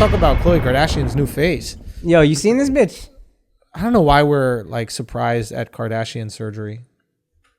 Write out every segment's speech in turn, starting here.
talk about Khloe Kardashian's new face. Yo, you seen this bitch? I don't know why we're like surprised at Kardashian surgery.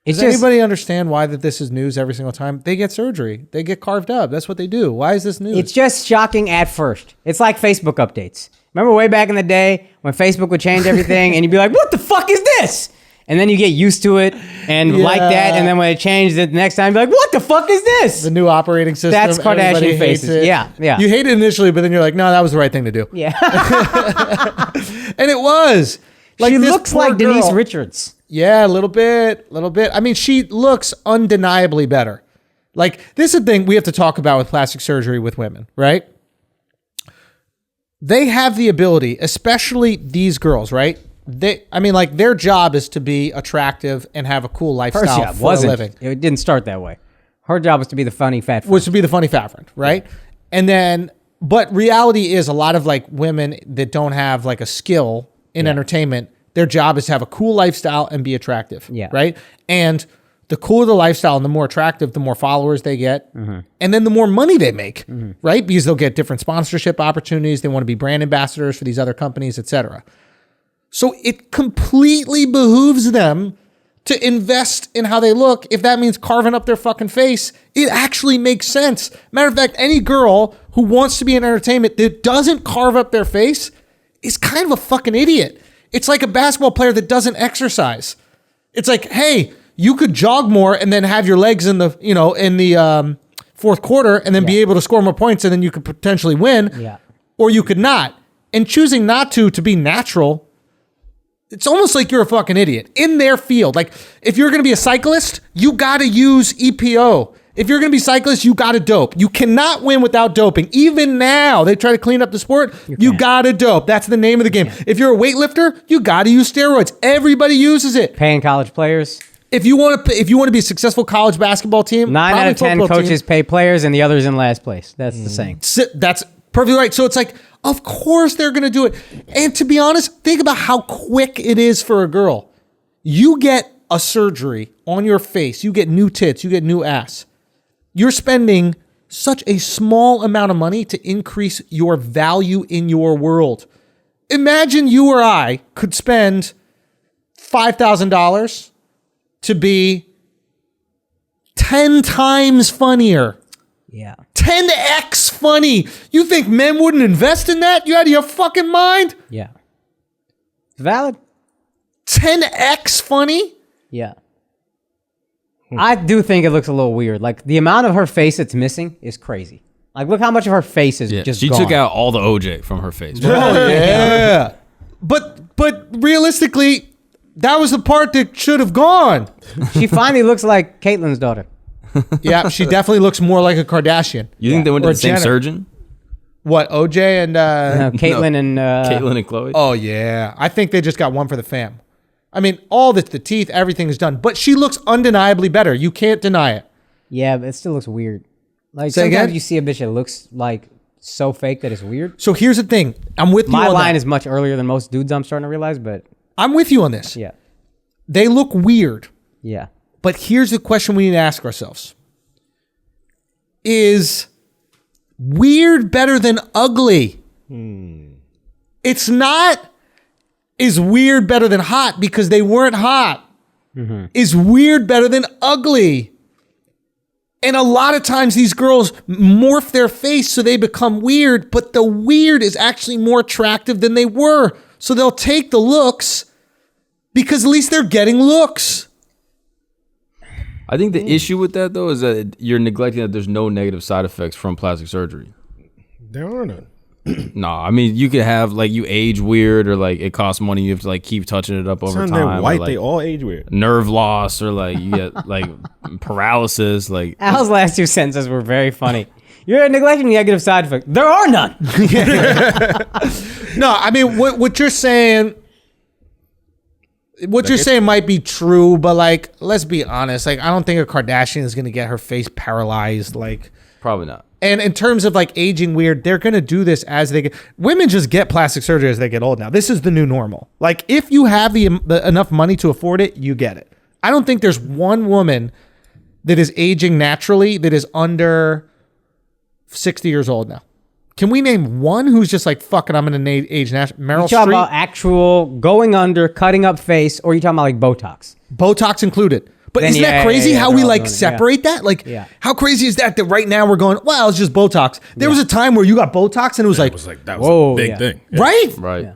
Does anybody understand why that this is news every single time? They get surgery. They get carved up. That's what they do. Why is this news? It's just shocking at first. It's like Facebook updates. Remember way back in the day when Facebook would change everything and you'd be like, what the fuck is this? And then you get used to it and like that. And then when it changed the next time, you're like, what the fuck is this? The new operating system. That's Kardashian faces. Yeah. You hate it initially, but then you're like, no, that was the right thing to do. Yeah. And it was. Like, she looks like Denise Richards. Yeah, a little bit. I mean, she looks undeniably better. Like, this is the thing we have to talk about with plastic surgery with women, right? They have the ability, especially these girls, right? Their job is to be attractive and have a cool lifestyle for a living. It didn't start that way. Her job was to be the funny fat friend. Was to be the funny fat friend, right? Yeah. And then, but reality is a lot of like women that don't have like a skill in entertainment, their job is to have a cool lifestyle and be attractive, right? And the cooler the lifestyle and the more attractive, the more followers they get. Mm-hmm. And then the more money they make, right? Because they'll get different sponsorship opportunities. They want to be brand ambassadors for these other companies, etc. So it completely behooves them to invest in how they look. If that means carving up their fucking face, it actually makes sense. Matter of fact, any girl who wants to be in entertainment that doesn't carve up their face is kind of a fucking idiot. It's like a basketball player that doesn't exercise. It's like, hey, you could jog more and then have your legs in the fourth quarter and then be able to score more points and then you could potentially win. Yeah. Or you could not. And choosing not to be natural, it's almost like you're a fucking idiot in their field. Like if you're going to be a cyclist, you got to use EPO. If you're going to be a cyclist, you got to dope. You cannot win without doping. Even now, they try to clean up the sport. You got to dope. That's the name of the game. If you're a weightlifter, you got to use steroids. Everybody uses it. Paying college players. If you want to be a successful college basketball team, 9 out of 10 coaches pay players and the others in last place. That's the saying. That's perfectly right. So it's like, of course they're going to do it. And to be honest, think about how quick it is for a girl. You get a surgery on your face. You get new tits. You get new ass. You're spending such a small amount of money to increase your value in your world. Imagine you or I could spend $5,000 to be 10 times funnier. Yeah. 10x funny. You think men wouldn't invest in that? You out of your fucking mind? Yeah. It's valid. 10x funny? Yeah. I do think it looks a little weird. Like the amount of her face that's missing is crazy. Like look how much of her face is just gone. She took out all the OJ from her face. Oh yeah. But realistically, that was the part that should have gone. She finally looks like Caitlyn's daughter. Yeah, she definitely looks more like a Kardashian. You think they went to the same surgeon? What, OJ and Caitlyn and Caitlyn and Khloe? Oh yeah. I think they just got one for the fam. I mean, all the teeth, everything is done. But she looks undeniably better. You can't deny it. Yeah, but it still looks weird. Like Say sometimes again? you see a bitch that looks like so fake that it's weird. So here's the thing. I'm with you on that. My line is much earlier than most dudes, I'm starting to realize, but I'm with you on this. Yeah. They look weird. Yeah. But here's the question we need to ask ourselves. Is weird better than ugly? It's not. Is weird better than hot because they weren't hot? Mm-hmm. Is weird better than ugly? And a lot of times these girls morph their face so they become weird, but the weird is actually more attractive than they were. So they'll take the looks because at least they're getting looks. I think the issue with that, though, is that you're neglecting that there's no negative side effects from plastic surgery. There are none. No, I mean, you could have, like, you age weird or, like, it costs money. You have to, like, keep touching it up over time. They're white. Or, like, they all age weird. Nerve loss or, like, you get, like, paralysis. Like Al's last two sentences were very funny. You're neglecting negative side effects. There are none. No, I mean, what you're saying... What you're saying might be true, but like, let's be honest. Like, I don't think a Kardashian is going to get her face paralyzed. Like, probably not. And in terms of like aging weird, they're going to do this as they get. Women just get plastic surgery as they get old now. This is the new normal. Like, if you have the enough money to afford it, you get it. I don't think there's one woman that is aging naturally that is under 60 years old now. Can we name one who's just like, fuck it, I'm going to age natural? Meryl You talking about Streep? actual going under, cutting up face, or you talking about like Botox? Botox included. But Then isn't that crazy how they're we all like doing it, separate that? Like, how crazy is that right now we're going, well, it's just Botox. There was a time where you got Botox and it was like, that was Whoa, a big yeah. thing. right? Right. Yeah.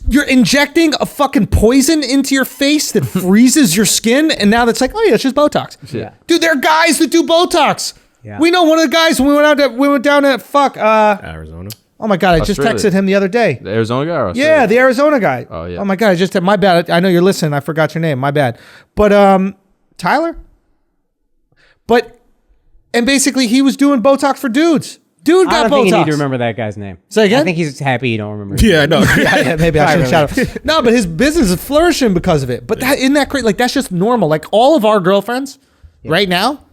You're injecting a fucking poison into your face that freezes your skin, and now that's like, oh yeah, it's just Botox. Yeah. Dude, there are guys that do Botox. Yeah. We know one of the guys when we went down to Arizona. oh my god, I just Australia. texted him the other day. The Arizona guy? Or Yeah, the Arizona guy. Oh, yeah. Oh my god, I just had my bad. I know you're listening. I forgot your name. My bad. But Tyler. And basically he was doing Botox for dudes. Dude I got don't Botox. think you need to remember that guy's name. Say again? I think he's happy you don't remember. Yeah, I know. Yeah, maybe I should shout out. No, but his business is flourishing because of it. But that isn't that great? Like that's just normal. Like all of our girlfriends right now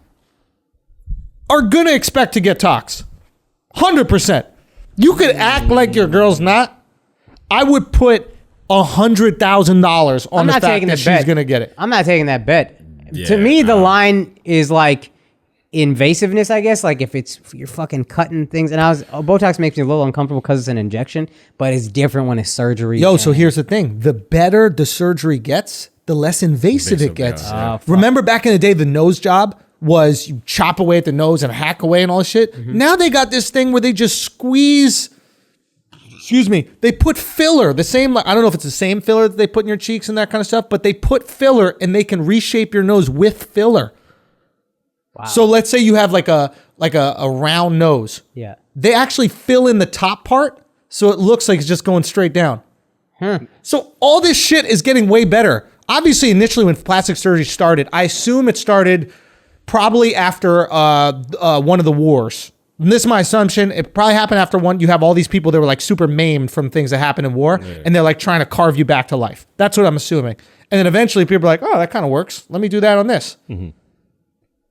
are gonna expect to get tox. 100%. You could act like your girl's not. I would put $100,000 on the fact that she's gonna get it. I'm not taking that bet. Yeah, To me, the line is like invasiveness, I guess. Like if you're fucking cutting things, and Botox makes me a little uncomfortable because it's an injection, but it's different when it's surgery. Yo, so here's the thing: the better the surgery gets, the less invasive it gets. yeah. Remember back in the day, the nose job was you chop away at the nose and hack away and all this shit. Now they got this thing where they just squeeze. Excuse me. They put filler, the same. I don't know if it's the same filler that they put in your cheeks and that kind of stuff, but they put filler and they can reshape your nose with filler. Wow. So let's say you have like a round nose. Yeah. They actually fill in the top part so it looks like it's just going straight down. So all this shit is getting way better. Obviously, initially when plastic surgery started, I assume it started probably after one of the wars. And this is my assumption. It probably happened after one. You have all these people that were like super maimed from things that happened in war, and they're like trying to carve you back to life. That's what I'm assuming. And then eventually people are like, oh, that kind of works. Let me do that on this.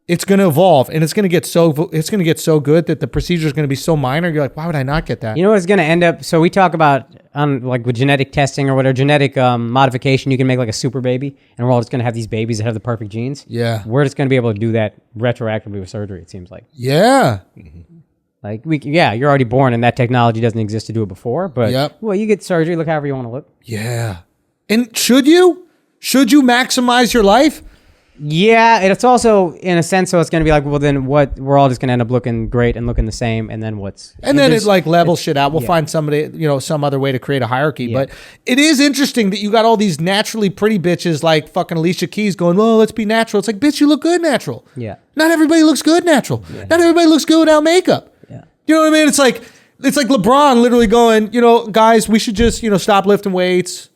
It's going to evolve, and it's going to get so good that the procedure is going to be so minor. You're like, why would I not get that? You know what's going to end up? So we talk about like with genetic testing or whatever, genetic modification, you can make like a super baby, and we're all just going to have these babies that have the perfect genes. Yeah. We're just going to be able to do that retroactively with surgery, it seems like. Yeah. Like, you're already born, and that technology doesn't exist to do it before, but, well, you get surgery, look however you want to look. Yeah. And should you? Should you maximize your life? Yeah, and it's also in a sense, so it's going to be like, well, then what? We're all just going to end up looking great and looking the same, and then what's? And then it like levels shit out. We'll find somebody, some other way to create a hierarchy. Yeah. But it is interesting that you got all these naturally pretty bitches like fucking Alicia Keys going, well, let's be natural. It's like, bitch, you look good natural. Yeah. Not everybody looks good natural. Yeah. Not everybody looks good without makeup. Yeah. You know what I mean? It's like LeBron literally going, guys, we should just, stop lifting weights.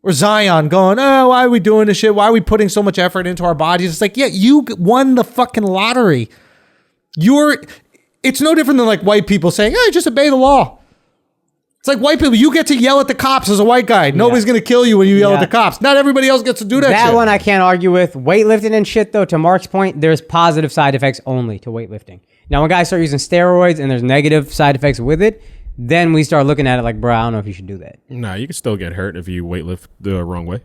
Or Zion going, oh, why are we doing this shit? Why are we putting so much effort into our bodies? It's like, yeah, you won the fucking lottery. It's no different than like white people saying, hey, just obey the law. It's like white people, you get to yell at the cops as a white guy. Nobody's going to kill you when you yell at the cops. Not everybody else gets to do that shit. That one I can't argue with. Weightlifting and shit, though, to Mark's point, there's positive side effects only to weightlifting. Now, when guys start using steroids and there's negative side effects with it, then we start looking at it like, bro, I don't know if you should do that. Nah, you can still get hurt if you weightlift the wrong way.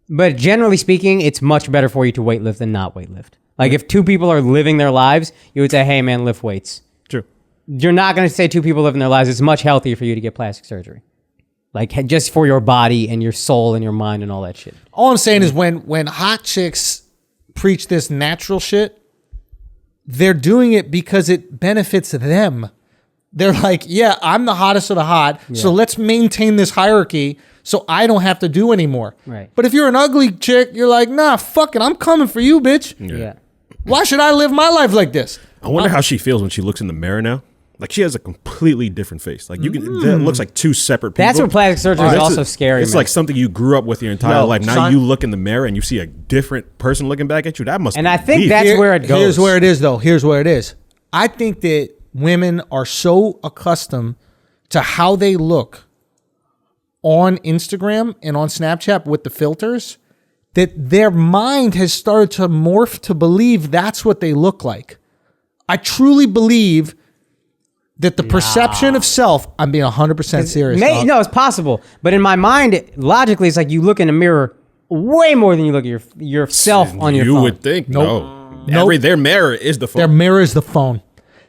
But generally speaking, it's much better for you to weightlift than not weightlift. Like if two people are living their lives, you would say, hey man, lift weights. True. You're not going to say two people living their lives. It's much healthier for you to get plastic surgery. Like just for your body and your soul and your mind and all that shit. All I'm saying is when hot chicks preach this natural shit, they're doing it because it benefits them. They're like, yeah, I'm the hottest of the hot, so let's maintain this hierarchy so I don't have to do anymore. Right. But if you're an ugly chick, you're like, nah, fuck it, I'm coming for you, bitch. Yeah. Why should I live my life like this? I wonder how she feels when she looks in the mirror now. Like she has a completely different face. Like that looks like two separate people. That's what plastic surgery is also scary. It's like something you grew up with your entire life. Now you look in the mirror and you see a different person looking back at you. That must. And I think that's where it goes. Here's where it is, though. Here's where it is. I think that women are so accustomed to how they look on Instagram and on Snapchat with the filters that their mind has started to morph to believe that's what they look like. I truly believe that the perception of self, I'm being 100% serious. No, it's possible. But in my mind, logically, it's like you look in a mirror way more than you look at yourself on your phone. You would think. Nope. No. Their mirror is the phone. Their mirror is the phone.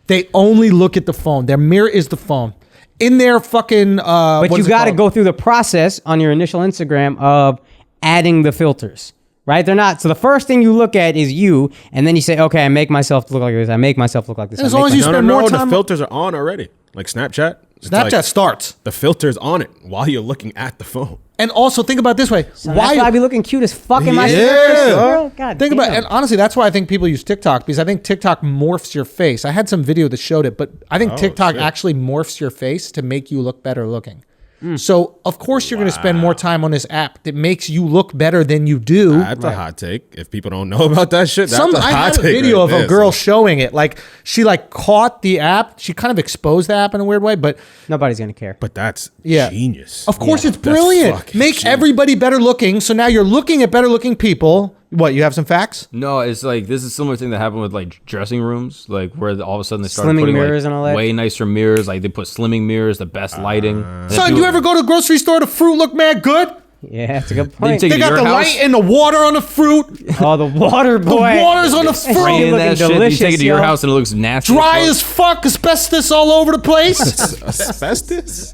They only look at the phone. Their mirror is the phone. In their fucking but you got to go through the process on your initial Instagram of adding the filters, right? They're not. So the first thing you look at is you, and then you say, okay, I make myself look like this. I make myself look like this. As long as you spend more time. The filters are on already. Like Snapchat. Snapchat starts. The filter's on it while you're looking at the phone. And also think about it this way. So why I be looking cute as fuck in my girl? God think about it. And honestly, that's why I think people use TikTok, because I think TikTok morphs your face. I had some video that showed it, but I think TikTok actually morphs your face to make you look better looking. So, of course, you're going to spend more time on this app that makes you look better than you do. That's a hot take. If people don't know about that shit, that's a hot take. I had a video of a girl showing it. Like, she caught the app. She kind of exposed the app in a weird way, but nobody's going to care. But that's genius. Of course, it's brilliant. Make everybody better looking. So now you're looking at better looking people. What, you have some facts? No, it's like this is a similar thing that happened with like dressing rooms, like where all of a sudden they started slimming putting mirrors like, and all that. way nicer mirrors. Like they put slimming mirrors, the best lighting. Son, you ever go to the grocery store? The fruit look mad good. Yeah, that's a good point. They They got the light and the water on the fruit. Oh, the water, boy. The water's on the fruit. spraying that shit. You delicious, take it to your yo. house and it looks nasty. Dry as fuck, asbestos all over the place. Asbestos?